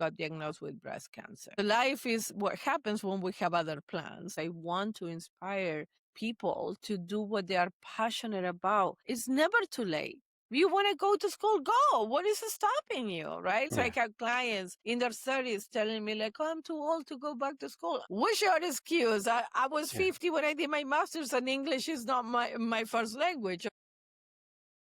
got diagnosed with breast cancer. Life is what happens when we have other plans. I want to inspire people to do what they are passionate about. It's never too late. You want to go to school, go. What is stopping you, right? So I have clients in their 30s telling me, like, oh, I'm too old to go back to school. What's your excuse? I was 50 when I did my master's, and English is not my first language.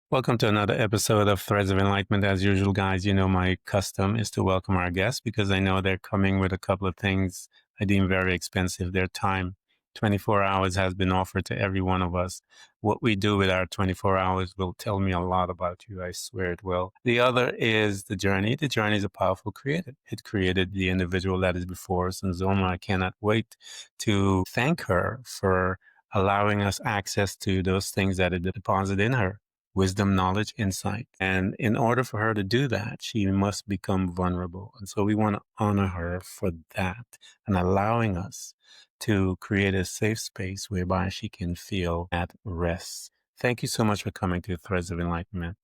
Welcome to another episode of Threads of Enlightenment. As usual, guys, you know my custom is to welcome our guests because I know they're coming with a couple of things I deem very expensive. Their time, 24 hours has been offered to every one of us. What we do with our 24 hours will tell me a lot about you. I swear it will. The other is the journey. The journey is a powerful creator. It created the individual that is before us. And Zulma, I cannot wait to thank her for allowing us access to those things that it deposited in her. Wisdom, knowledge, insight. And in order for her to do that, she must become vulnerable. And so we want to honor her for that and allowing us to create a safe space whereby she can feel at rest. Thank you so much for coming to Threads of Enlightenment.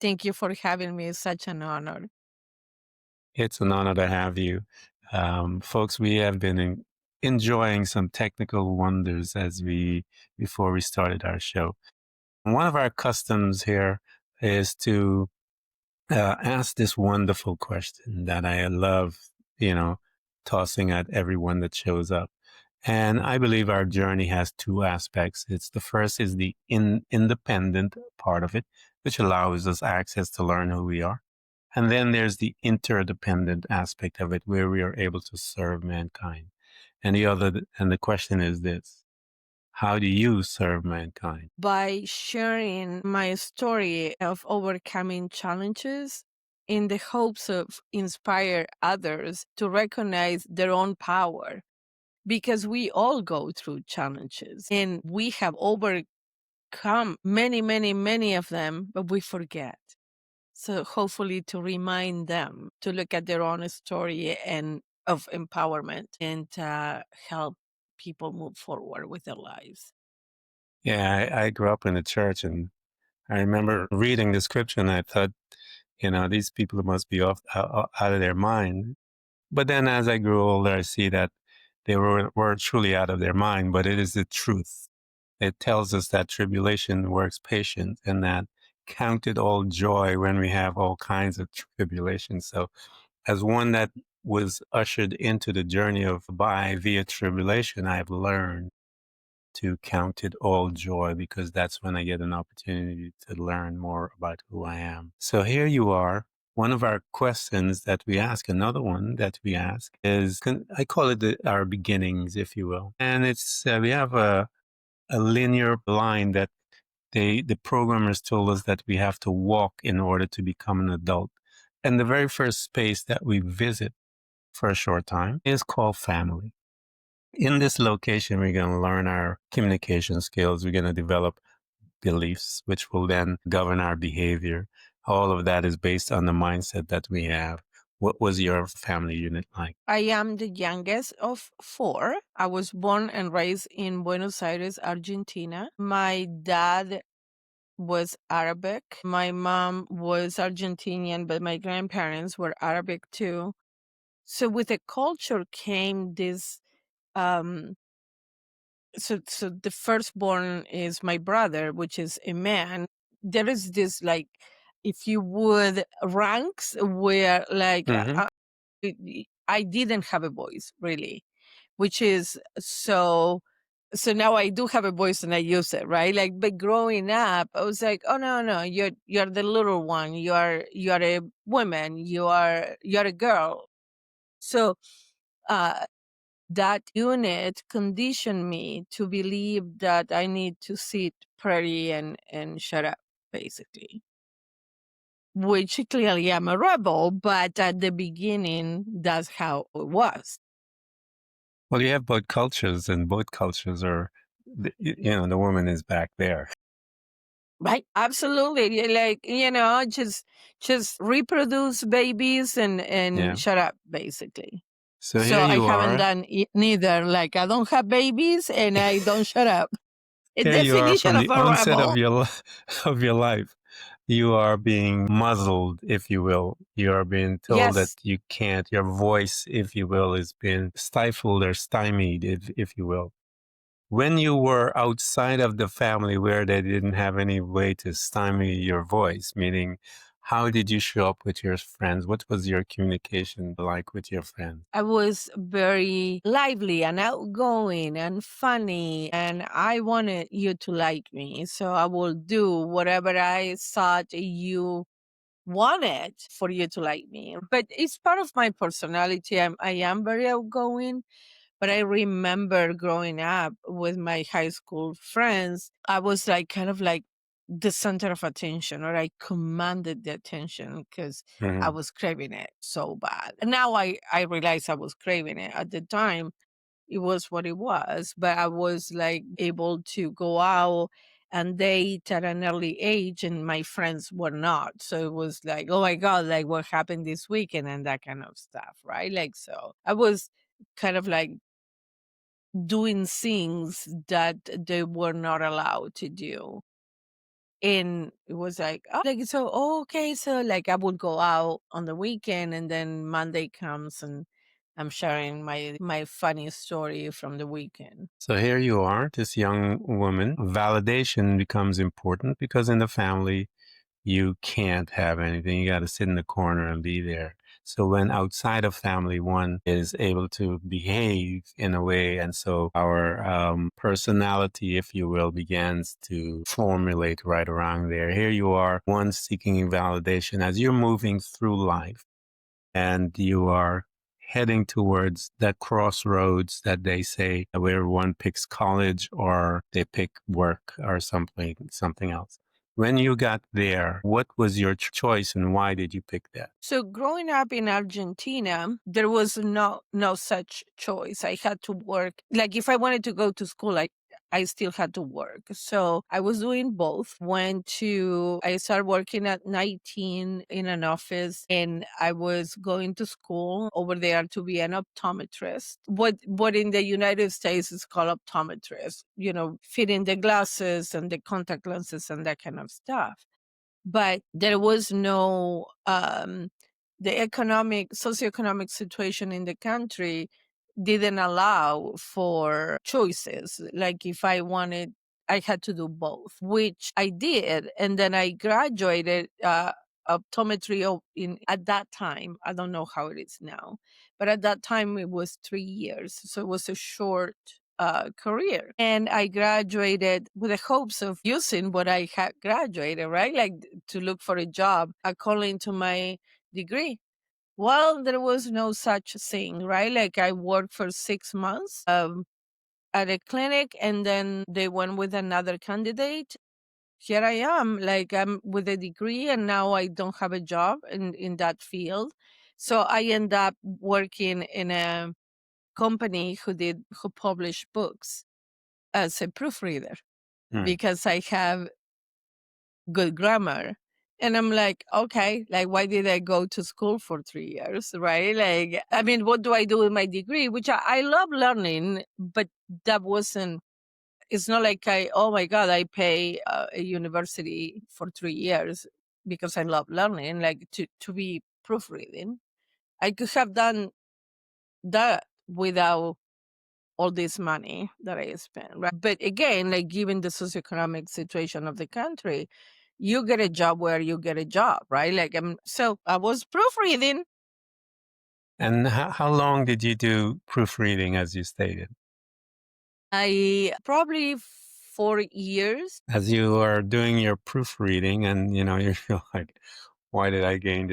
Thank you for having me. It's such an honor. It's an honor to have you. Folks, we have been enjoying some technical wonders before we started our show. One of our customs here is to ask this wonderful question that I love, tossing at everyone that shows up. And I believe our journey has two aspects. The first is the independent part of it, which allows us access to learn who we are. And then there's the interdependent aspect of it, where we are able to serve mankind. And the question is this: how do you serve mankind? By sharing my story of overcoming challenges in the hopes of inspire others to recognize their own power. Because we all go through challenges and we have overcome many of them, but we forget. So hopefully to remind them to look at their own story and of empowerment and help people move forward with their lives. Yeah, I grew up in the church, and I remember reading the scripture, and I thought, these people must be out of their mind. But then as I grew older, I see that they were truly out of their mind, but it is the truth. It tells us that tribulation works patience, and that count it all joy when we have all kinds of tribulations. So as one that was ushered into the journey of via tribulation, I've learned to count it all joy, because that's when I get an opportunity to learn more about who I am. So here you are. One of our questions that we ask, another one that we ask is, I call it our beginnings, if you will. And it's, we have a linear line that the programmers told us that we have to walk in order to become an adult. And the very first space that we visit for a short time is called family. In this location, we're going to learn our communication skills. We're going to develop beliefs, which will then govern our behavior. All of that is based on the mindset that we have. What was your family unit like? I am the youngest of 4. I was born and raised in Buenos Aires, Argentina. My dad was Arabic. My mom was Argentinian, but my grandparents were Arabic too. So with the culture came this, so the firstborn is my brother, which is a man. There is this, like, if you would, ranks where like I didn't have a voice really, which is so now I do have a voice and I use it, right? Like, but growing up, I was like, oh no, you're the little one. You're a woman. You're a girl. So that unit conditioned me to believe that I need to sit pretty and shut up, basically. Which clearly I'm a rebel, but at the beginning, that's how it was. Well, you have both cultures, and both cultures are, the woman is back there. Right? Absolutely. Like, just reproduce babies and shut up, basically. So here I you haven't are. done neither. Like, I don't have babies and I don't shut up. A Here you are definition from of the a onset rebel. of your life. You are being muzzled, if you will. You are being told that Yes, you can't. Your voice, if you will, is being stifled or stymied, if you will. When you were outside of the family where they didn't have any way to stymie your voice, meaning how did you show up with your friends? What was your communication like with your friends? I was very lively and outgoing and funny, and I wanted you to like me. So I will do whatever I thought you wanted for you to like me. But it's part of my personality. I am very outgoing. But I remember growing up with my high school friends, I was like kind of like the center of attention, or I commanded the attention because I Mhm. was craving it so bad. And now I realize I was craving it. At the time, it was what it was, but I was like able to go out and date at an early age, and my friends were not. So it was like, oh my God, like what happened this weekend and that kind of stuff, right? Like, so I was kind of like doing things that they were not allowed to do. And it was like, oh, like, so, oh, okay. So, like, I would go out on the weekend, and then Monday comes and I'm sharing my funny story from the weekend. So here you are, this young woman. Validation becomes important because in the family, you can't have anything. You got to sit in the corner and be there. So when outside of family, one is able to behave in a way, and so our personality, if you will, begins to formulate right around there. Here you are, one seeking validation as you're moving through life, and you are heading towards that crossroads that they say where one picks college or they pick work or something else. When you got there, what was your choice and why did you pick that? So growing up in Argentina, there was no such choice. I had to work. Like if I wanted to go to school, I still had to work. So I was doing both. I started working at 19 in an office, and I was going to school over there to be an optometrist. What in the United States is called optometrist, fitting the glasses and the contact lenses and that kind of stuff. But there was no the socioeconomic situation in the country didn't allow for choices. Like if I wanted, I had to do both, which I did. And then I graduated optometry in at that time. I don't know how it is now, but at that time it was 3 years. So it was a short career. And I graduated with the hopes of using what I had graduated, right? Like to look for a job according to my degree. Well, there was no such thing, right? Like I worked for 6 months at a clinic, and then they went with another candidate. Here I am, like I'm with a degree, and now I don't have a job in that field. So I end up working in a company who published books as a proofreader Hmm. because I have good grammar. And I'm like, okay, like, why did I go to school for 3 years? Right. Like, I mean, what do I do with my degree? Which I love learning, but that wasn't, it's not like oh my God, I pay a university for 3 years because I love learning, like to be proofreading. I could have done that without all this money that I spent, right? But again, like given the socioeconomic situation of the country, you get a job where you get a job, right? Like so I was proofreading. And how long did you do proofreading as you stated? I probably 4 years. As you are doing your proofreading and you're like, why did I get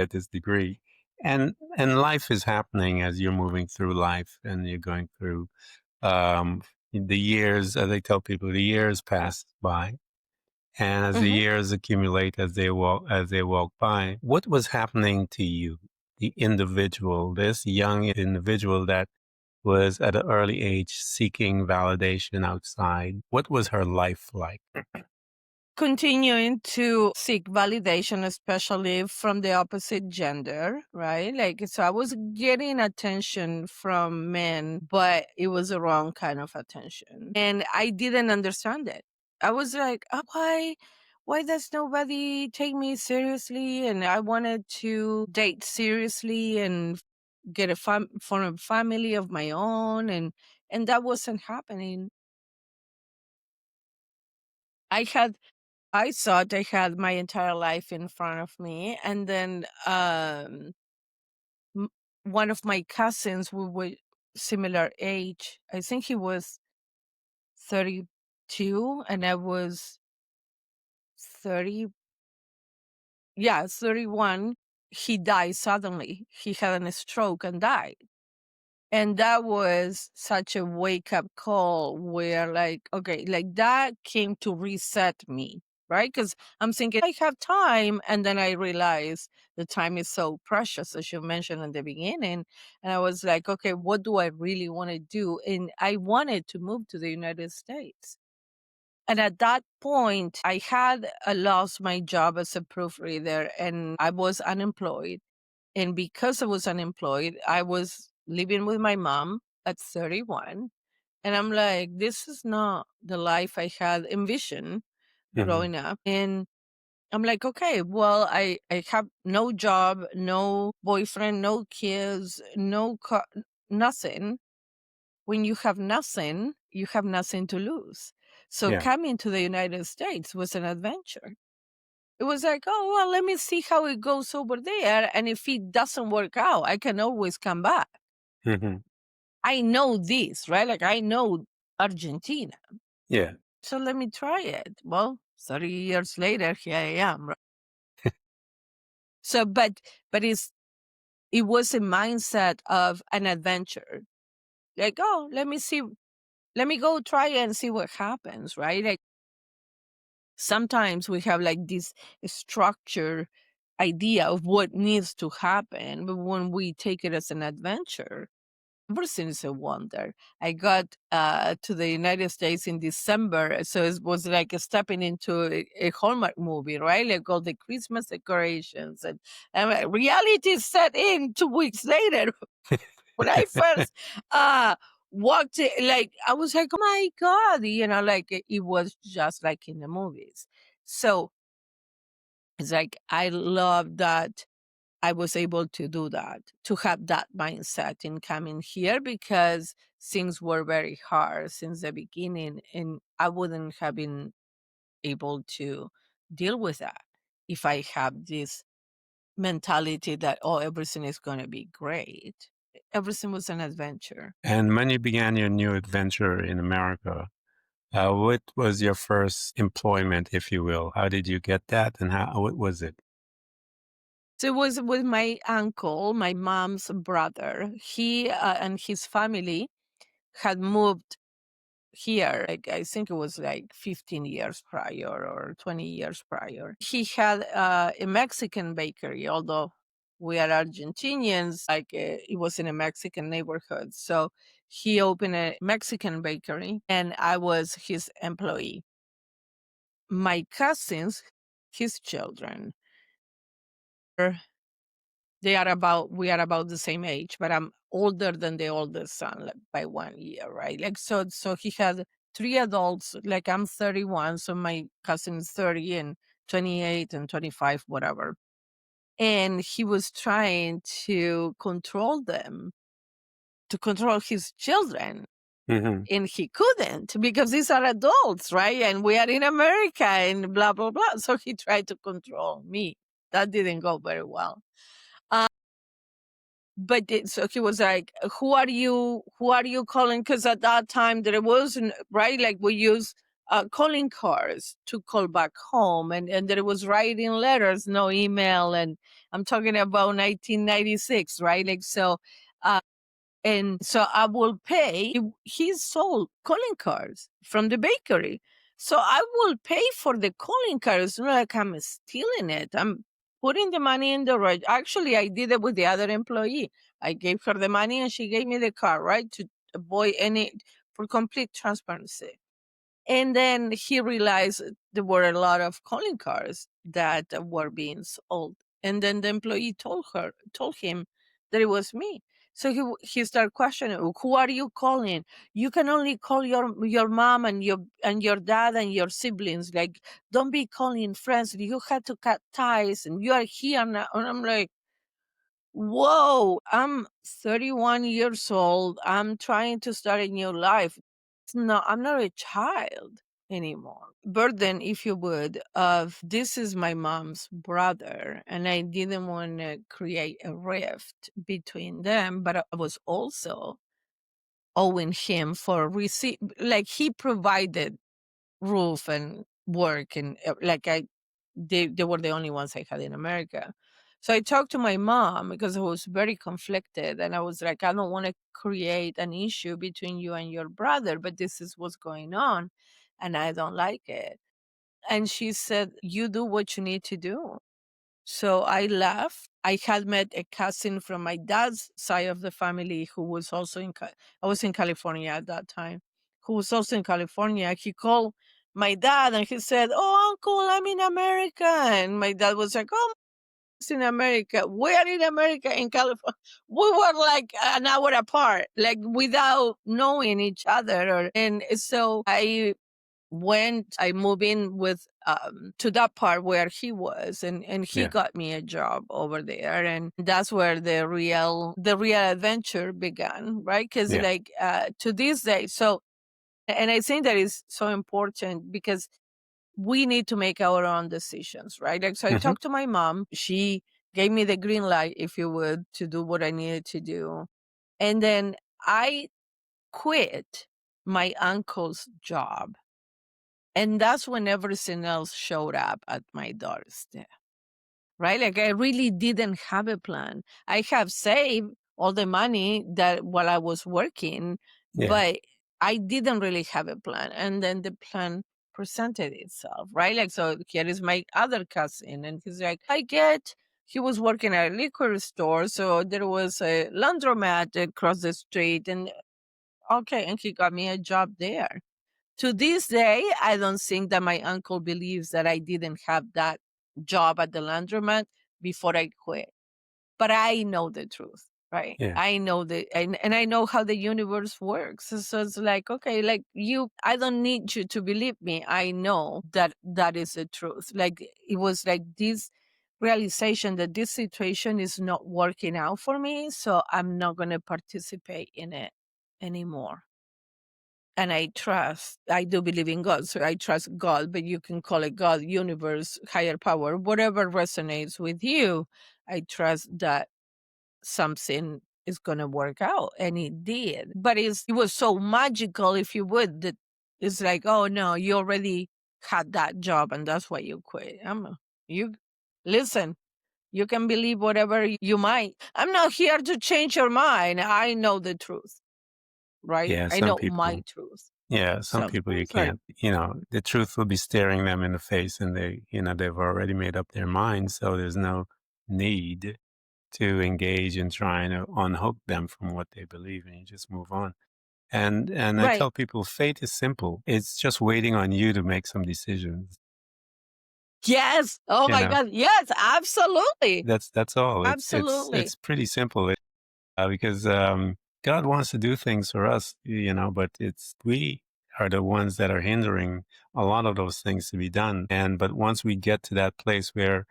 this degree? And life is happening as you're moving through life and you're going through the years, as I tell people, the years pass by. And as the Mhm. years accumulate, as they walk by, what was happening to you, the individual, this young individual that was at an early age seeking validation outside? What was her life like? Continuing to seek validation, especially from the opposite gender, right? Like, so I was getting attention from men, but it was the wrong kind of attention. And I didn't understand it. I was like, oh, why does nobody take me seriously? And I wanted to date seriously and get form a family of my own, and that wasn't happening. I had I thought I had my entire life in front of me, and then m- one of my cousins, we were similar age. I think he was 32 and I was 30. Yeah, 31. He died suddenly. He had a stroke and died. And that was such a wake up call where, like, okay, like that came to reset me, right? Because I'm thinking I have time. And then I realized the time is so precious, as you mentioned in the beginning. And I was like, okay, what do I really want to do? And I wanted to move to the United States. And at that point, I had lost my job as a proofreader and I was unemployed. And because I was unemployed, I was living with my mom at 31. And I'm like, this is not the life I had envisioned Hmm. growing up. And I'm like, okay, well, I have no job, no boyfriend, no kids, nothing. When you have nothing, you have nothing to lose. So Yeah. coming to the United States was an adventure. It was like, oh, well, let me see how it goes over there. And if it doesn't work out, I can always come back. Hmm. I know this, right? Like I know Argentina. Yeah. So let me try it. Well, 30 years later, here I am. Right? So, but it was a mindset of an adventure. Like, oh, let me see, let me go try it and see what happens, right? Like sometimes we have like this structure idea of what needs to happen, but when we take it as an adventure, everything is a wonder. I got to the United States in December, so it was like stepping into a Hallmark movie, right? Like all the Christmas decorations, and reality set in 2 weeks later. When I first walked in, like I was like, oh my God, like it was just like in the movies. So it's like I love that I was able to do that, to have that mindset in coming here because things were very hard since the beginning and I wouldn't have been able to deal with that if I have this mentality that, oh, everything is going to be great. Everything was an adventure. And when you began your new adventure in America, what was your first employment, if you will? How did you get that, and what was it? So it was with my uncle, my mom's brother. He and his family had moved here, like I think it was like 15 years prior or 20 years prior. He had a Mexican bakery, although we are Argentinians, like it was in a Mexican neighborhood. So he opened a Mexican bakery and I was his employee. My cousins, his children, we are about the same age, but I'm older than the oldest son, like, by 1 year, right? Like so he had three adults, like I'm 31, so my cousin is 30 and 28 and 25, whatever. And he was trying to control them, to control his children. Hmm. And he couldn't because these are adults, right? And we are in America and blah, blah, blah. So he tried to control me. That didn't go very well. But so he was like, who are you calling? Because at that time there wasn't, right, like we use calling cards to call back home, and there was writing letters, no email. And I'm talking about 1996, right? Like so and so I will pay. He sold calling cards from the bakery. So I will pay for the calling cards. Not like I'm stealing it. I'm putting the money in the right. Actually, I did it with the other employee. I gave her the money and she gave me the card, right? To avoid any, for complete transparency. And then he realized there were a lot of calling cards that were being sold. And then the employee told him that it was me. So he started questioning, who are you calling? You can only call your mom and your dad and your siblings. Like, don't be calling friends. You had to cut ties, and you are here now. And I'm like, whoa, I'm 31 years old. I'm trying to start a new life. I'm not a child anymore. Burden, if you would, of this is my mom's brother, and I didn't want to create a rift between them, but I was also owing him for receipt. Like, he provided roof and work, and they were the only ones I had in America. So I talked to my mom because I was very conflicted, and I was like, I don't want to create an issue between you and your brother, but this is what's going on, and I don't like it. And she said, you do what you need to do. So I left. I had met a cousin from my dad's side of the family who was also I was in California at that time, who was also in California. He called my dad and he said, "Oh, uncle, I'm in America." And my dad was like, "Oh, it's in America. Where in America? In California." We were like an hour apart, like without knowing each other. And so I moved in with to that part where he was, and he Yeah. got me a job over there, and that's where the real adventure began, right? Because Yeah. to this day, so, and I think that is so important because we need to make our own decisions, right? Like, so I Hmm. talked to my mom. She gave me the green light, if you would, to do what I needed to do, and then I quit my uncle's job, and that's when everything else showed up at my doorstep, right? Like, I really didn't have a plan. I have saved all the money that while I was working, Yeah. but I didn't really have a plan. And then the plan presented itself, right? Like, so here is my other cousin, and he's like, he was working at a liquor store. So there was a laundromat across the street, and okay, and he got me a job there. To this day, I don't think that my uncle believes that I didn't have that job at the laundromat before I quit. But I know the truth, right? Yeah. I know and I know how the universe works. So it's like, okay, like I don't need you to believe me. I know that that is the truth. Like, it was like this realization that this situation is not working out for me. So I'm not going to participate in it anymore. And I do believe in God. So I trust God, but you can call it God, universe, higher power, whatever resonates with you. I trust that something is going to work out. And it did. But it was so magical, if you would, that it's like, oh no, you already had that job and that's why you quit. You listen, you can believe whatever you might. I'm not here to change your mind. I know the truth, right? Yeah. I Some know my people. truth. Yeah. Some So people you it's like, can't. The truth will be staring them in the face, and they've already made up their minds. So there's no need to engage in trying to unhook them from what they believe, and you just move on. And I right. tell people, fate is simple. It's just waiting on you to make some decisions. Yes. Oh You my know, God. Yes, absolutely. that's all. It's Absolutely. it's pretty simple. Because God wants to do things for us, but it's we are the ones that are hindering a lot of those things to be done. But once we get to that place where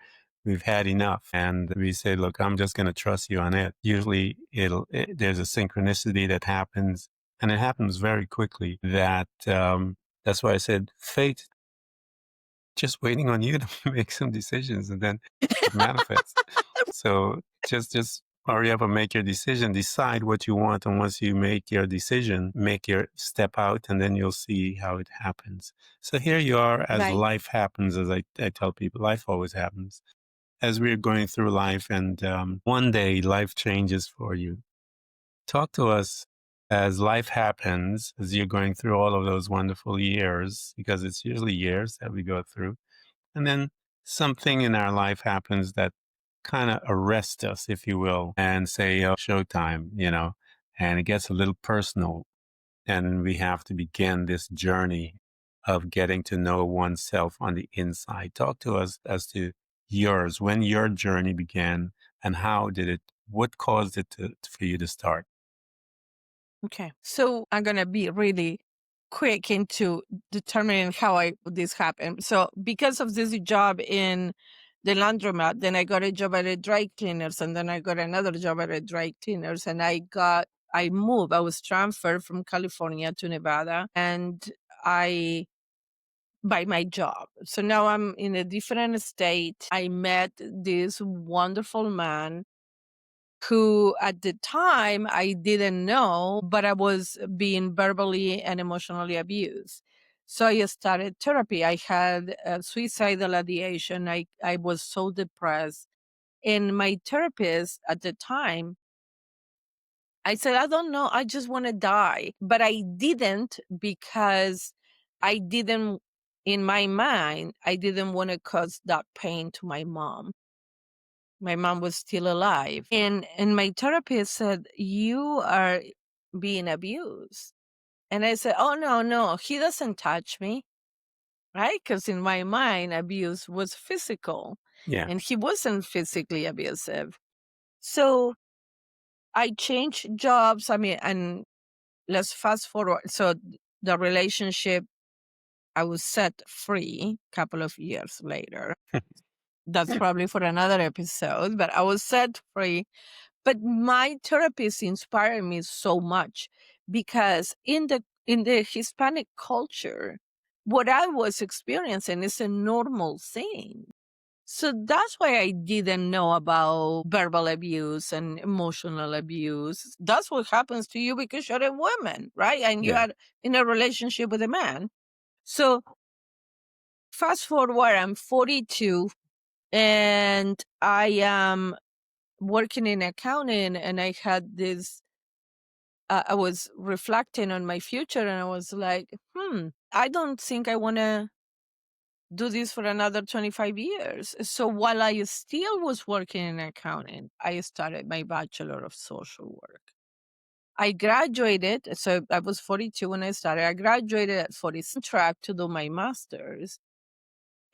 we've had enough and we say, look, I'm just going to trust you on it. Usually there's a synchronicity that happens, and it happens very quickly. That's why I said fate just waiting on you to make some decisions, and then it manifests. So just hurry up and make your decision. Decide what you want, and once you make your decision, make your step out, and then you'll see how it happens. So here you are as Right. life happens, as I tell people, life always happens. As we're going through life, and one day life changes for you. Talk to us as life happens, as you're going through all of those wonderful years, because it's usually years that we go through. And then something in our life happens that kind of arrests us, if you will, and say, oh, showtime, and it gets a little personal. And we have to begin this journey of getting to know oneself on the inside. Talk to us as to yours, when your journey began, and how did it What caused it for you to start? Okay. So I'm going to be really quick into determining how this happened. So because of this job in the laundromat, then I got a job at a dry cleaners, and then I got another job at a dry cleaners, and I moved. I was transferred from California to Nevada, and I by my job. So now I'm in a different state. I met this wonderful man who at the time I didn't know, but I was being verbally and emotionally abused. So I started therapy. I had suicidal ideation. I was so depressed. And my therapist at the time, I said, I don't know. I just want to die. But I didn't because I didn't, in my mind, I didn't want to cause that pain to my mom. My mom was still alive. And my therapist said, "You are being abused." And I said, "Oh, no, no, he doesn't touch me." Right? Because in my mind, abuse was physical Yeah. and he wasn't physically abusive. So I changed jobs. I mean, and let's fast forward. So the relationship, I was set free a couple of years later. That's probably for another episode, but I was set free. But my therapist inspired me so much because in the Hispanic culture, what I was experiencing is a normal thing. So that's why I didn't know about verbal abuse and emotional abuse. That's what happens to you because you're a woman, right? And you Yeah. are in a relationship with a man. So fast forward, I'm 42 and I am working in accounting, and I had this I was reflecting on my future, and I was like, I don't think I want to do this for another 25 years. So while I still was working in accounting, I started my Bachelor of Social Work. I graduated, so I was 42 when I started. I graduated at 46 track to do my master's.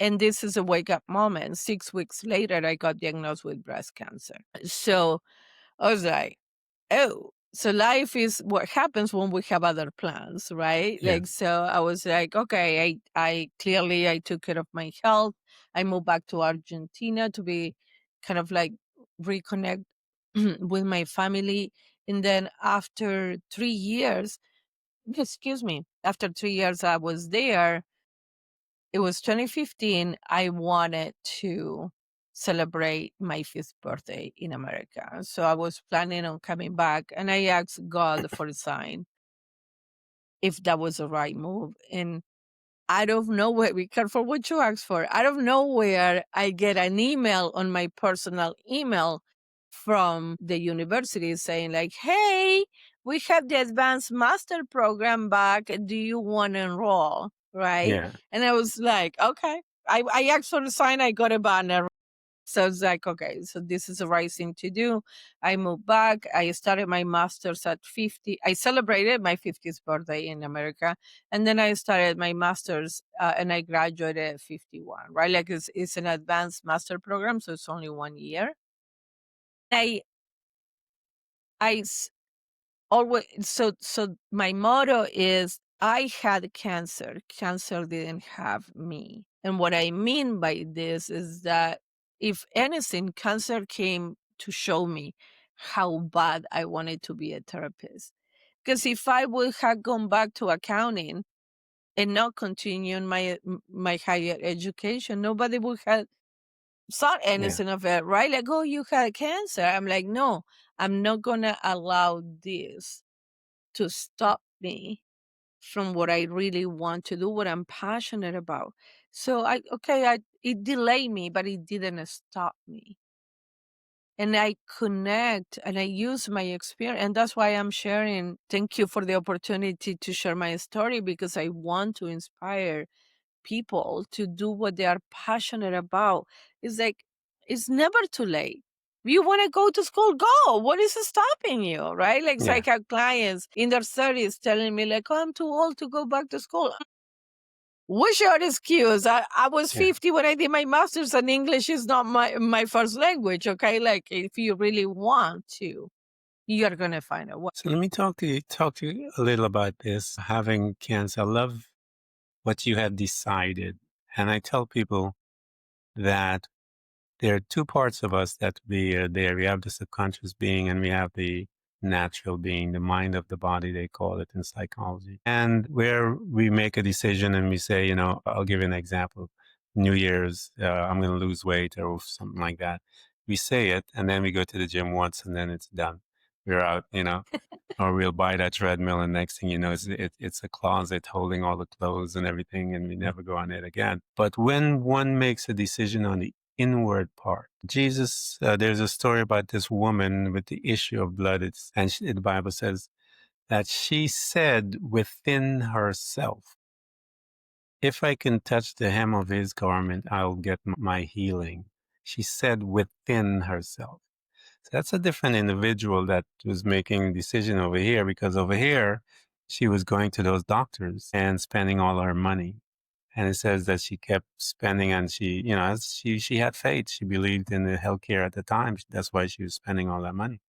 And this is a wake up moment. 6 weeks later, I got diagnosed with breast cancer. So I was like, oh, so life is what happens when we have other plans, right? Yeah. Like, so I was like, okay, I clearly I took care of my health. I moved back to Argentina to be kind of like reconnect with my family. And then after 3 years, excuse me, after 3 years I was there, it was 2015. I wanted to celebrate my fifth birthday in America. So I was planning on coming back, and I asked God for a sign if that was the right move. And out of nowhere, be careful what you ask for. Out of nowhere, I get an email on my personal email from the university saying like, hey, we have the advanced master program back. Do you want to enroll? Right. Yeah. And I was like, okay. I asked for the sign. I got a banner. So it's like, okay, so this is the right thing to do. I moved back. I started my master's at 50. I celebrated my 50th birthday in America. And then I started my master's and I graduated at 51, right? Like it's an advanced master program, so it's only 1 year. I, I always, so my motto is I had cancer didn't have me. And what I mean by this is that if anything, cancer came to show me how bad I wanted to be a therapist. Because if I would have gone back to accounting and not continuing my higher education, nobody would have thought Yeah. anything of it, right? Like, oh, you had cancer. I'm like, no, I'm not gonna allow this to stop me from what I really want to do, what I'm passionate about. So it delayed me, but it didn't stop me. And I connect and I use my experience. And that's why I'm sharing. Thank you for the opportunity to share my story because I want to inspire people to do what they are passionate about. It's like, it's never too late. You want to go to school, go. What is stopping you, right? Like, it's Yeah. like I have clients in their 30s telling me, like, oh, I'm too old to go back to school. What's your excuse? I was Yeah. 50 when I did my master's, and English is not my first language, okay? Like, if you really want to, you're going to find a way. So let me talk to you a little about this. Having cancer, I love what you have decided. And I tell people that there are two parts of us that we are there. We have the subconscious being and we have the natural being, the mind of the body, they call it in psychology. And where we make a decision and we say, I'll give you an example. New Year's, I'm going to lose weight or something like that. We say it and then we go to the gym once and then it's done. We're out. Or we'll buy that treadmill, and next thing you know, it's a closet holding all the clothes and everything, and we never go on it again. But when one makes a decision on the inward part, Jesus, there's a story about this woman with the issue of blood, the Bible says that she said within herself, "If I can touch the hem of his garment, I'll get my healing." She said within herself. So that's a different individual that was making a decision over here, because over here, she was going to those doctors and spending all her money. And it says that she kept spending and she had faith. She believed in the healthcare at the time. That's why she was spending all that money.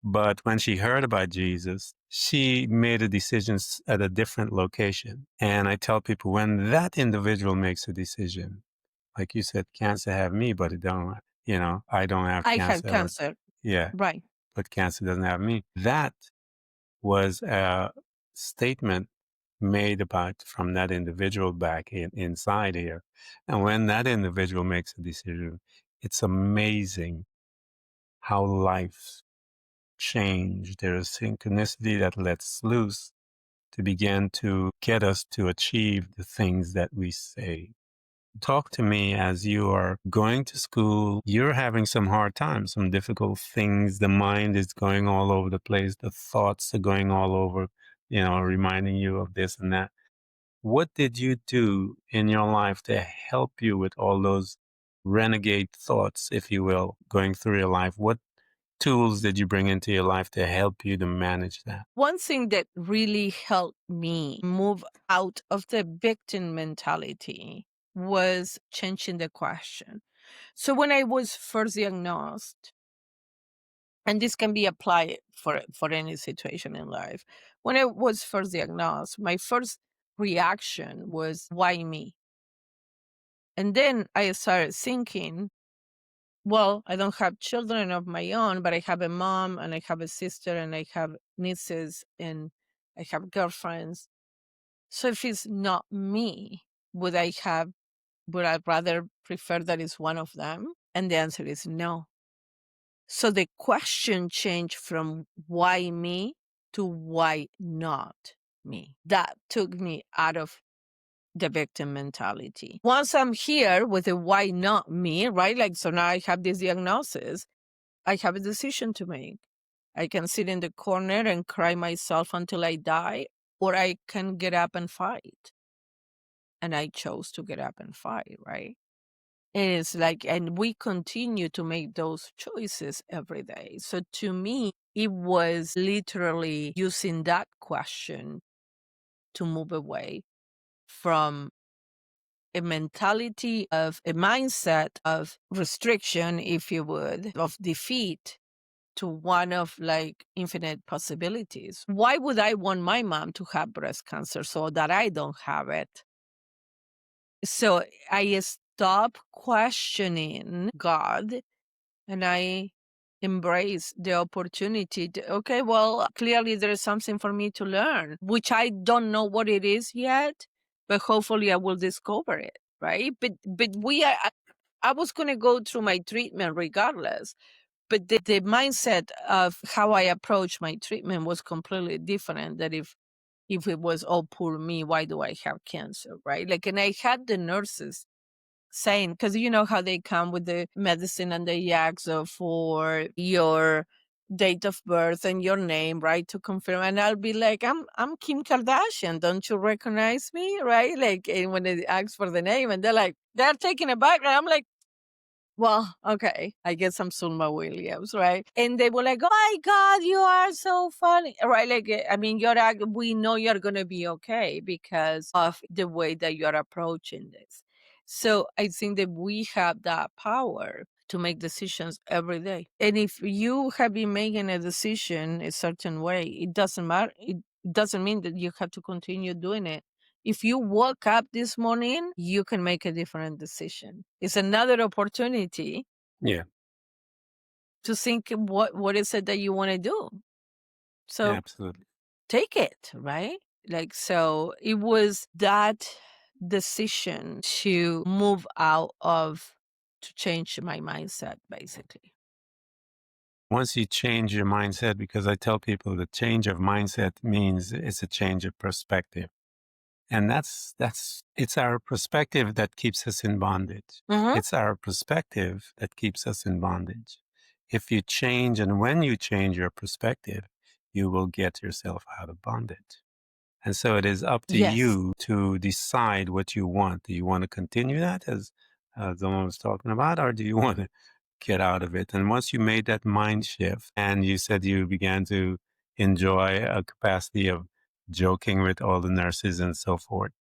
But when she heard about Jesus, she made a decision at a different location. And I tell people, when that individual makes a decision, like you said, cancer have me, but it don't, I don't have I had cancer. cancer. Yeah, Right. but cancer doesn't have me. That was a statement made about from that individual back inside here. And when that individual makes a decision, it's amazing how life change. There is synchronicity that lets loose to begin to get us to achieve the things that we say. Talk to me as you are going to school. You're having some hard times, some difficult things. The mind is going all over the place. The thoughts are going all over, reminding you of this and that. What did you do in your life to help you with all those renegade thoughts, if you will, going through your life? What tools did you bring into your life to help you to manage that? One thing that really helped me move out of the victim mentality was changing the question. So when I was first diagnosed, and this can be applied for any situation in life. When I was first diagnosed, my first reaction was, why me? And then I started thinking, well, I don't have children of my own, but I have a mom and I have a sister and I have nieces and I have girlfriends. So if it's not me, would I rather prefer that it's one of them? And the answer is no. So the question changed from why me to why not me. That took me out of the victim mentality. Once I'm here with the why not me, right? Like, so now I have this diagnosis, I have a decision to make. I can sit in the corner and cry myself until I die, or I can get up and fight. And I chose to get up and fight, right? And it's like, and we continue to make those choices every day. So to me, it was literally using that question to move away from a mentality of a mindset of restriction, if you would, of defeat to one of like infinite possibilities. Why would I want my mom to have breast cancer so that I don't have it? So I stopped questioning God and I embrace the opportunity to, okay, well, clearly there is something for me to learn, which I don't know what it is yet, but hopefully I will discover it, right? But I was going to go through my treatment regardless, but the mindset of how I approach my treatment was completely different than if it was, oh, poor me, why do I have cancer, right? Like, and I had the nurses saying, because you know how they come with the medicine and they ask for your date of birth and your name, right, to confirm. And I'll be like, I'm Kim Kardashian. Don't you recognize me, right? Like, and when they ask for the name, and they're like, they're taking it back, and I'm like, Well, okay, I guess I'm Zulma Williams, right? And they were like, "Oh my God, you are so funny," right? Like, I mean, we know you're gonna be okay because of the way that you're approaching this. So I think that we have that power to make decisions every day. And if you have been making a decision a certain way, it doesn't matter. It doesn't mean that you have to continue doing it. If you woke up this morning, you can make a different decision. It's another opportunity Yeah, to think what is it that you want to do. So absolutely. take it, right? Like, so it was that decision to move out of, to change my mindset, basically. Once you change your mindset, because I tell people the change of mindset means it's a change of perspective. And it's our perspective that keeps us in bondage. Hmm. It's our perspective that keeps us in bondage. If you change and when you change your perspective, you will get yourself out of bondage. And so it is up to Yes. you to decide what you want. Do you want to continue that as Zoma was talking about, or do you want to get out of it? And once you made that mind shift and you said you began to enjoy a capacity of joking with all the nurses and so forth,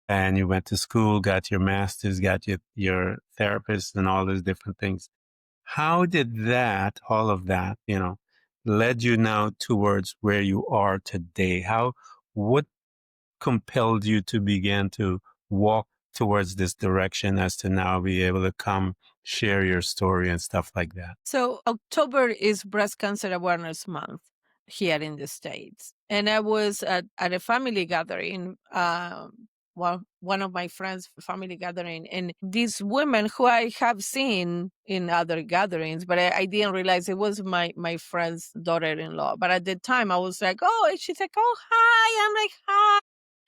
and you went to school, got your master's, got your therapist and all those different things. How did all of that, led you now towards where you are today? What compelled you to begin to walk towards this direction as to now be able to come share your story and stuff like that? So October is Breast Cancer Awareness Month here in the States. And I was at a family gathering, well, one of my friends' family gathering, and these women who I have seen in other gatherings, but I didn't realize it was my friend's daughter-in-law. But at the time I was like, oh, and she's like, oh, hi. I'm like, hi.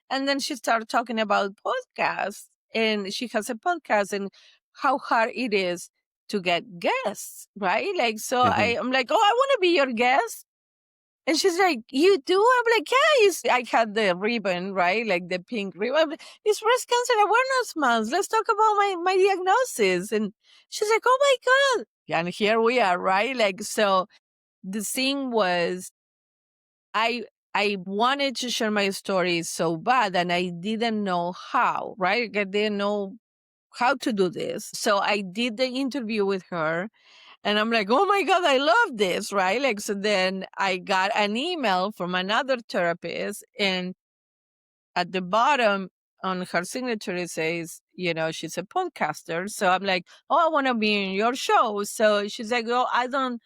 And then she started talking about podcasts, and she has a podcast and how hard it is to get guests, right? Like, so Hmm. I'm like, oh, I want to be your guest. And she's like, you do? I'm like, yeah. I had the ribbon, right? Like the pink ribbon. I'm like, it's Breast Cancer Awareness Month. Let's talk about my diagnosis. And she's like, oh my God. Yeah, and here we are, right? Like, so the thing was, I I wanted to share my story so bad, and I didn't know how, right? I didn't know how to do this. So I did the interview with her, and I'm like, oh my God, I love this, right? Like, so then I got an email from another therapist, and at the bottom on her signature it says, she's a podcaster. So I'm like, oh, I want to be in your show. So she's like, oh, I don't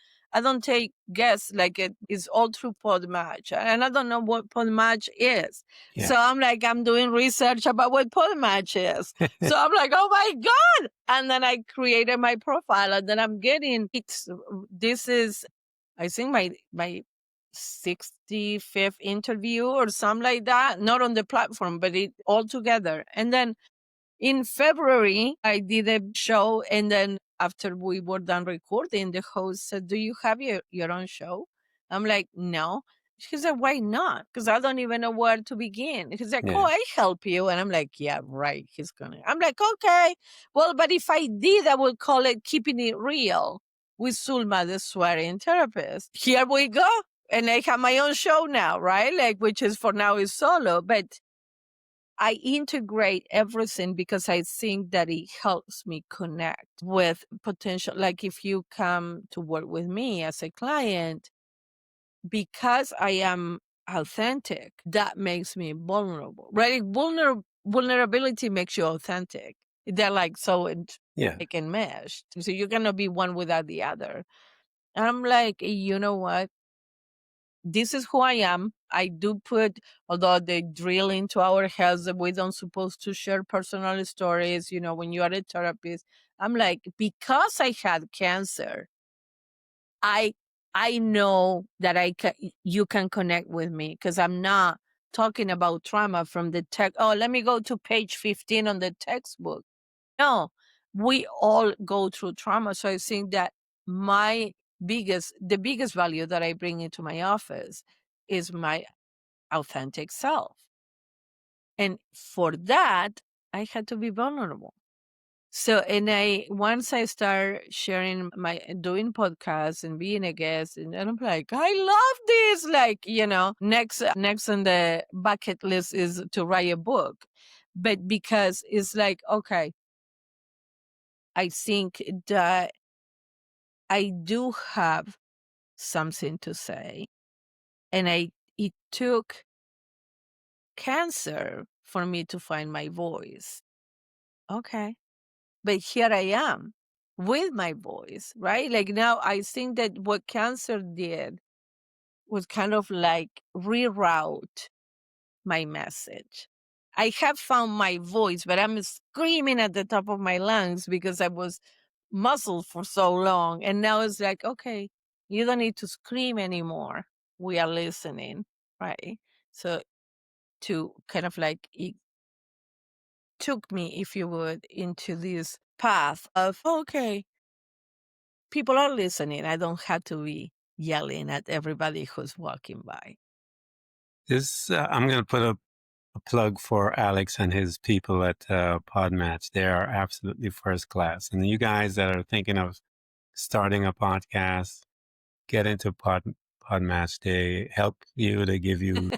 take guests, like it is all through Podmatch, and I don't know what Podmatch is. Yeah. So I'm like, I'm doing research about what Podmatch is. So I'm like, oh my God. And then I created my profile, and then I'm getting this is, I think, my 65th interview or something like that, not on the platform, but it all together. And then in February, I did a show. And then after we were done recording, the host said, do you have your own show? I'm like, no. She said, why not? Because I don't even know where to begin. He's like, oh, Yeah. I help you. And I'm like, yeah, right. I'm like, okay. Well, but if I did, I would call it Keeping It Real with Zulma, the swearing therapist. Here we go. And I have my own show now, right? Like, which is for now is solo. But I integrate everything because I think that it helps me connect with potential. Like if you come to work with me as a client, because I am authentic, that makes me vulnerable, right? Vulnerability makes you authentic. They're like so Yeah. like enmeshed. So you're going to be one without the other. And I'm like, you know what? This is who I am. I do put, although they drill into our heads that we don't supposed to share personal stories, when you are a therapist. I'm like, because I had cancer, I I know that you can connect with me because I'm not talking about trauma from the tech. Oh, let me go to page 15 on the textbook. No, we all go through trauma. So I think that the biggest value that I bring into my office is my authentic self. And for that, I had to be vulnerable. So, and once I start sharing doing podcasts and being a guest, and I'm like, I love this. Like, next on the bucket list is to write a book. But because it's like, okay, I think that I do have something to say. And it took cancer for me to find my voice. Okay. But here I am with my voice, right? Like now I think that what cancer did was kind of like reroute my message. I have found my voice, but I'm screaming at the top of my lungs because I was muzzled for so long. And now it's like, okay, you don't need to scream anymore. We are listening, right? So to kind of like it took me, if you would, into this path of, okay, people are listening. I don't have to be yelling at everybody who's walking by. I'm going to put a plug for Alex and his people at Podmatch. They are absolutely first class. And you guys that are thinking of starting a podcast, get into Podmatch. They help you. They give you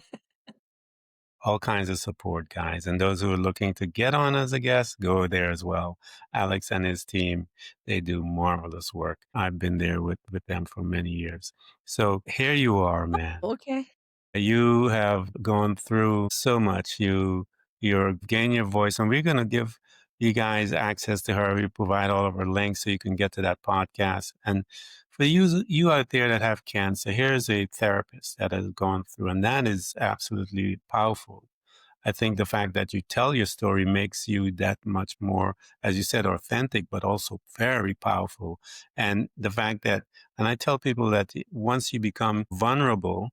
all kinds of support, guys. And those who are looking to get on as a guest, go there as well. Alex and his team, they do marvelous work. I've been there with them for many years. So here you are, man. Okay. You have gone through so much. You're gaining your voice, and we're going to give you guys access to her. We provide all of her links so you can get to that podcast. And for you out there that have cancer, here's a therapist that has gone through, and that is absolutely powerful. I think the fact that you tell your story makes you that much more, as you said, authentic, but also very powerful. And the fact that, and I tell people that once you become vulnerable,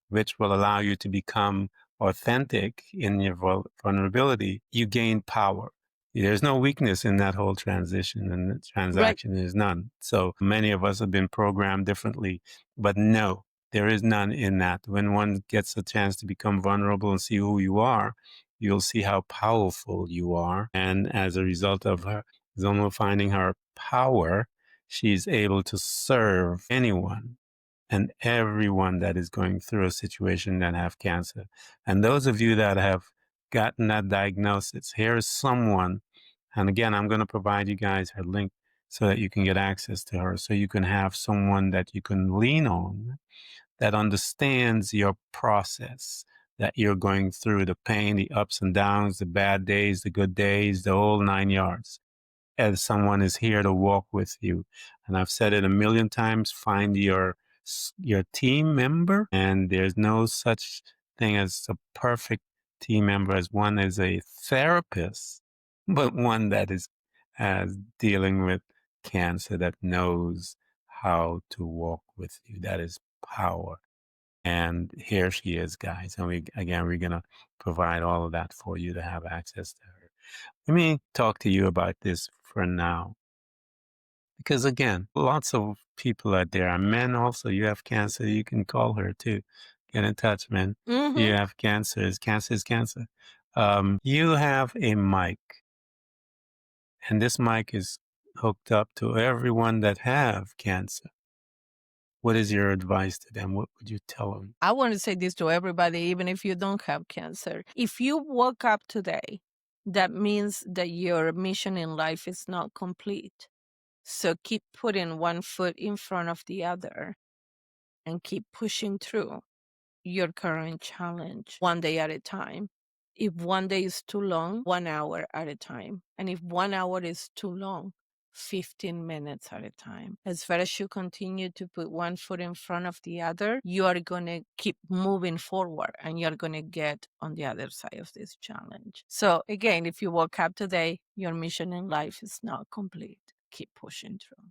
which will allow you to become authentic in your vulnerability, you gain power. There's no weakness in that whole transition and the Right. transaction is none. So many of us have been programmed differently, but no, there is none in that. When one gets a chance to become vulnerable and see who you are, you'll see how powerful you are. And as a result of her, Zoma finding her power, she's able to serve anyone and everyone that is going through a situation that have cancer. And those of you that have gotten that diagnosis, here is someone, and again, I'm going to provide you guys her link so that you can get access to her, so you can have someone that you can lean on that understands your process that you're going through, the pain, the ups and downs, the bad days, the good days, the whole 9 yards, as someone is here to walk with you. And I've said it a million times, find your team member, and there's no such thing as a perfect team member as one is a therapist, but one that is dealing with cancer that knows how to walk with you. That is power. And here she is, guys. And we're going to provide all of that for you to have access to her. Let me talk to you about this for now. Because again, lots of people out there are men also. You have cancer, you can call her too. Get in touch, man. Mm-hmm. You have cancer. Cancer is cancer. You have a mic, and this mic is hooked up to everyone that have cancer. What is your advice to them? What would you tell them? I want to say this to everybody, even if you don't have cancer. If you woke up today, that means that your mission in life is not complete. So keep putting one foot in front of the other and keep pushing through your current challenge one day at a time. If one day is too long, 1 hour at a time. And if 1 hour is too long, 15 minutes at a time. As far as you continue to put one foot in front of the other, you are going to keep moving forward and you're going to get on the other side of this challenge. So, again, if you woke up today, your mission in life is not complete. Keep pushing through.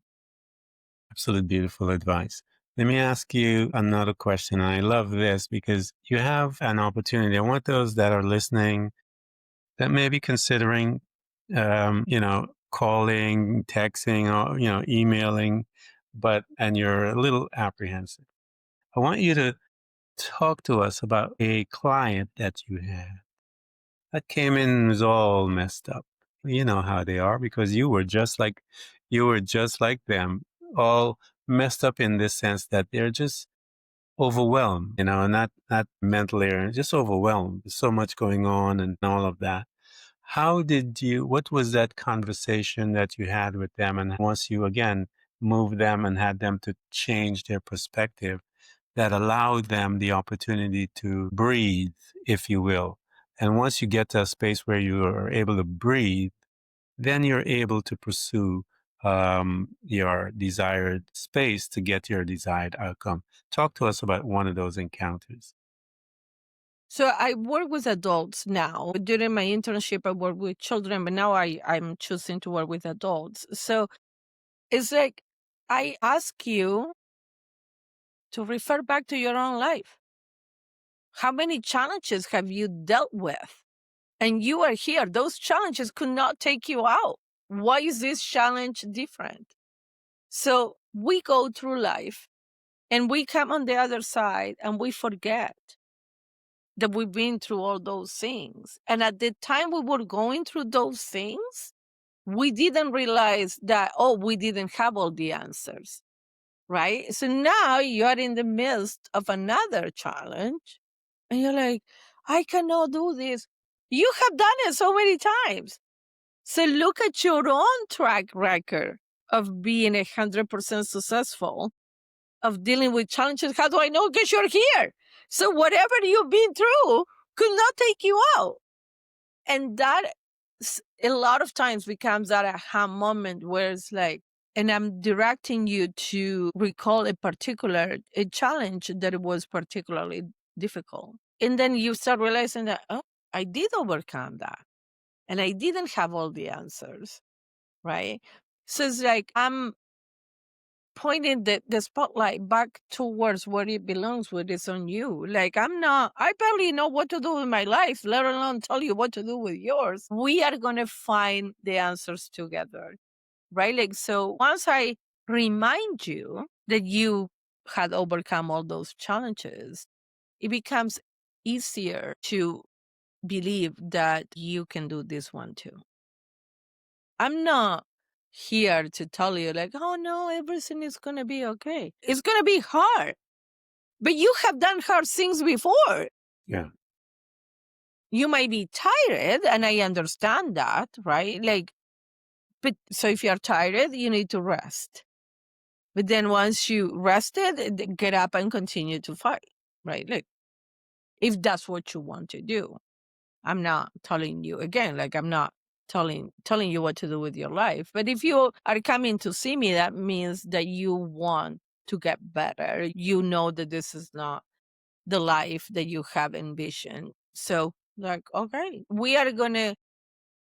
Absolute beautiful advice. Let me ask you another question. I love this because you have an opportunity. I want those that are listening that may be considering, calling, texting, or, emailing, and you're a little apprehensive. I want you to talk to us about a client that you had that came in and was all messed up. you know how they are, because you were just like them, all messed up in this sense that they're just overwhelmed, not mentally, or just overwhelmed. There's so much going on and all of that. What was that conversation that you had with them? And once you again moved them and had them to change their perspective, that allowed them the opportunity to breathe, if you will. And once you get to a space where you are able to breathe, then you're able to pursue your desired space to get your desired outcome. Talk to us about one of those encounters. So I work with adults now. During my internship, I work with children, but now I'm choosing to work with adults. So it's like I ask you to refer back to your own life. How many challenges have you dealt with? And you are here. Those challenges could not take you out. Why is this challenge different? So we go through life and we come on the other side and we forget that we've been through all those things. And at the time we were going through those things, we didn't realize that, we didn't have all the answers, right? So now you're in the midst of another challenge and you're like, I cannot do this. You have done it so many times. So look at your own track record of being 100% successful, of dealing with challenges. How do I know? Because you're here. So whatever you've been through could not take you out. And that a lot of times becomes that aha moment where it's like, and I'm directing you to recall a challenge that it was particularly difficult. And then you start realizing that, I did overcome that. And I didn't have all the answers, right? So it's like I'm pointing the spotlight back towards where it belongs, what is on you. Like I barely know what to do with my life, let alone tell you what to do with yours. We are going to find the answers together, right? Like, so once I remind you that you had overcome all those challenges, it becomes easier to believe that you can do this one too. I'm not here to tell you like, oh no, everything is going to be okay. It's going to be hard, but you have done hard things before. Yeah. You might be tired, and I understand that, right? Like, but so if you're tired, you need to rest. But then once you rested, get up and continue to fight, right? Like, if that's what you want to do. I'm not telling you again, like I'm not telling you what to do with your life. But if you are coming to see me, that means that you want to get better. You know that this is not the life that you have envisioned. So like, okay,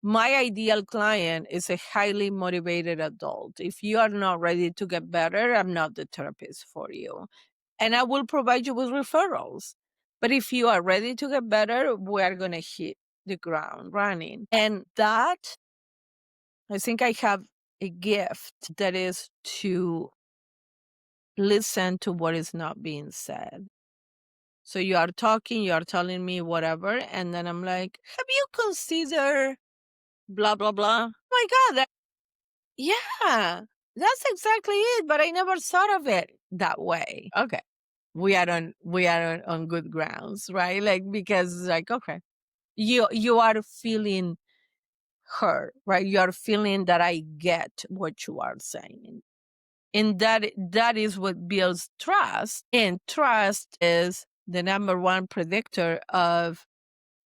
my ideal client is a highly motivated adult. If you are not ready to get better, I'm not the therapist for you. And I will provide you with referrals. But if you are ready to get better, we are going to hit the ground running. And that, I think I have a gift that is to listen to what is not being said. So you are talking, you are telling me whatever, and then I'm like, have you considered blah, blah, blah? Oh my God, yeah, that's exactly it. But I never thought of it that way. Okay. We are on good grounds, right? Like, because like, okay, you are feeling heard, right? You are feeling that I get what you are saying. And that is what builds trust. And trust is the number one predictor of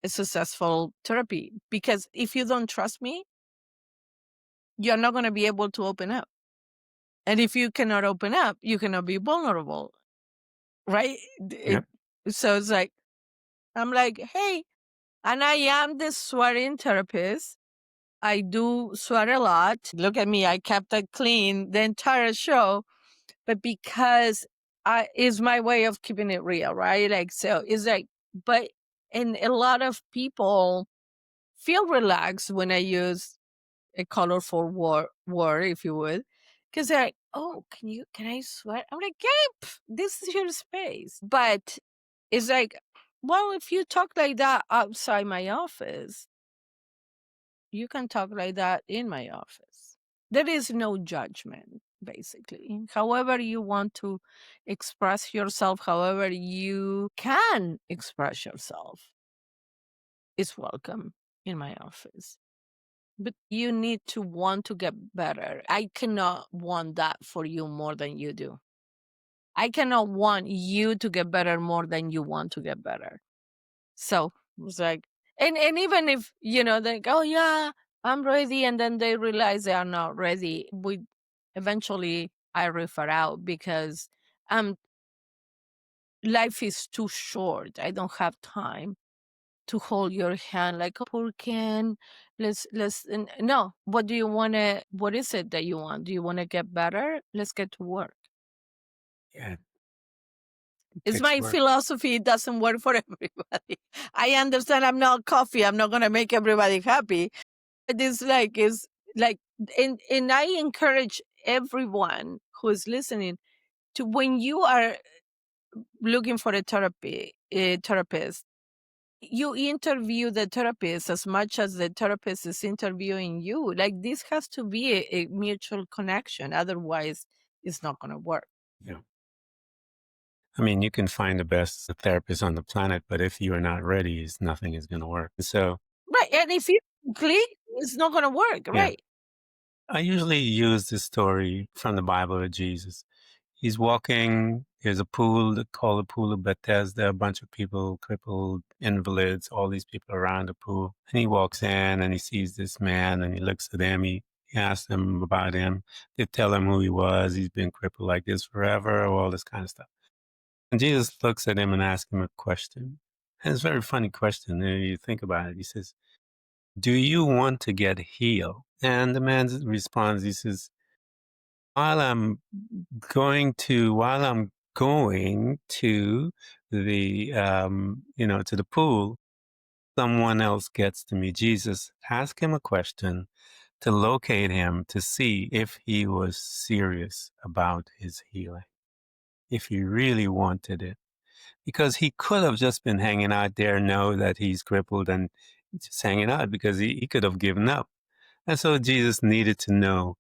a successful therapy. Because if you don't trust me, you're not going to be able to open up. And if you cannot open up, you cannot be vulnerable, right? Yep. So it's like, I'm like, hey, and I am the swearing therapist. I do sweat a lot. Look at me. I kept it clean the entire show, but because is my way of keeping it real, right? Like, so it's like, but, and a lot of people feel relaxed when I use a colorful word, if you would, because they're like, oh, can I sweat? I'm like, yeah, this is your space. But it's like, well, if you talk like that outside my office, You can talk like that in my office. There is no judgment, basically. However you want to express yourself, however you can express yourself is welcome in my office. But you need to want to get better. I cannot want that for you more than you do. I cannot want you to get better more than you want to get better. So it's like, and even if, they go, oh yeah, I'm ready. And then they realize they are not ready. Eventually I refer out because life is too short. I don't have time to hold your hand like, oh, poor Ken. No, what do you want to, what is it that you want? Do you want to get better? Let's get to work. Yeah. It's my philosophy. It doesn't work for everybody. I understand I'm not coffee. I'm not going to make everybody happy. It's like, and I encourage everyone who is listening to, when you are looking for a therapist, you interview the therapist as much as the therapist is interviewing you. Like, this has to be a mutual connection. Otherwise, it's not going to work. Yeah. I mean, you can find the best therapist on the planet, but if you are not ready, nothing is going to work. So, right. And if you click, it's not going to work. yeah. Right. I usually use this story from the Bible of Jesus. He's walking, there's a pool called the Pool of Bethesda, a bunch of people, crippled, invalids, all these people around the pool. And he walks in and he sees this man and he looks at him. He asks them about him. They tell him who he was. He's been crippled like this forever, all this kind of stuff. And Jesus looks at him and asks him a question. And it's a very funny question. You think about it. He says, do you want to get healed? And the man responds, he says, while I'm going to the, to the pool, someone else gets to me. Jesus asked him a question to locate him, to see if he was serious about his healing, if he really wanted it. Because he could have just been hanging out there, know that he's crippled and just hanging out, because he could have given up. And so Jesus needed to know,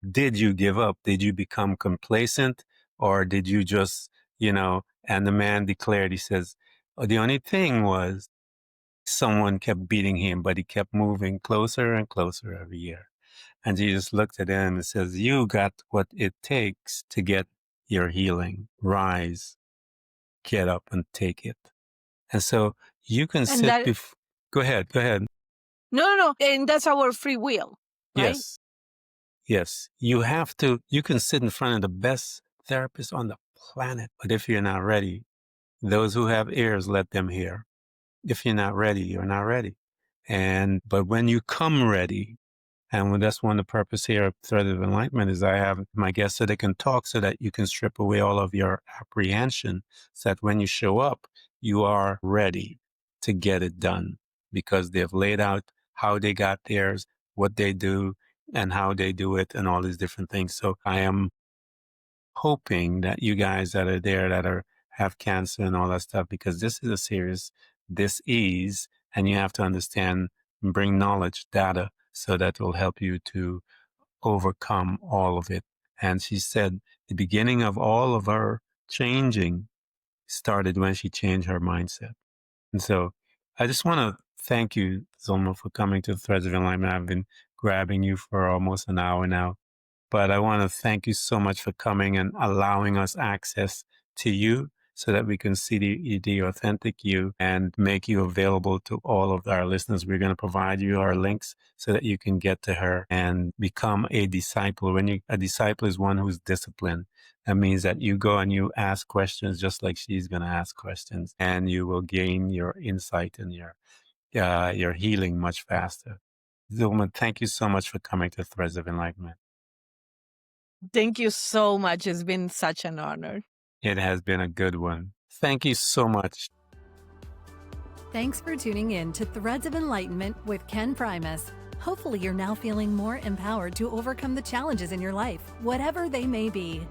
did you give up? Did you become complacent? Or did you just, and the man declared, he says, oh, the only thing was someone kept beating him, but he kept moving closer and closer every year. And Jesus looked at him and says, you got what it takes to get your healing. Rise, get up and take it. And so you can go ahead. No. And that's our free will. Right? Yes. You can sit in front of the best therapist on the planet, but if you're not ready, those who have ears, let them hear. If you're not ready, you're not ready. But when you come ready, and that's one of the purpose here of Thread of Enlightenment, is I have my guests so they can talk, so that you can strip away all of your apprehension, so that when you show up, you are ready to get it done, because they've laid out how they got theirs, what they do, and how they do it, and all these different things. So I am hoping that you guys that are there, that have cancer and all that stuff, because this is a serious disease, and you have to understand and bring knowledge, data, so that will help you to overcome all of it. And she said the beginning of all of her changing started when she changed her mindset. And so I just want to thank you, Zulma, for coming to Threads of Enlightenment. I've been grabbing you for almost an hour now, but I want to thank you so much for coming and allowing us access to you, so that we can see the authentic you and make you available to all of our listeners. We're going to provide you our links so that you can get to her and become a disciple. A disciple is one who's disciplined. That means that you go and you ask questions just like she's going to ask questions, and you will gain your insight and your healing much faster. Zulma, thank you so much for coming to Threads of Enlightenment. Thank you so much. It's been such an honor. It has been a good one. Thank you so much. Thanks for tuning in to Threads of Enlightenment with Ken Primus. Hopefully you're now feeling more empowered to overcome the challenges in your life, whatever they may be.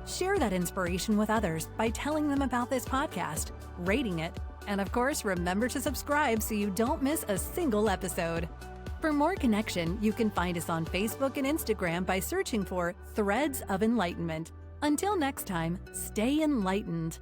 Share that inspiration with others by telling them about this podcast, rating it, and of course, remember to subscribe so you don't miss a single episode. For more connection, you can find us on Facebook and Instagram by searching for Threads of Enlightenment. Until next time, stay enlightened.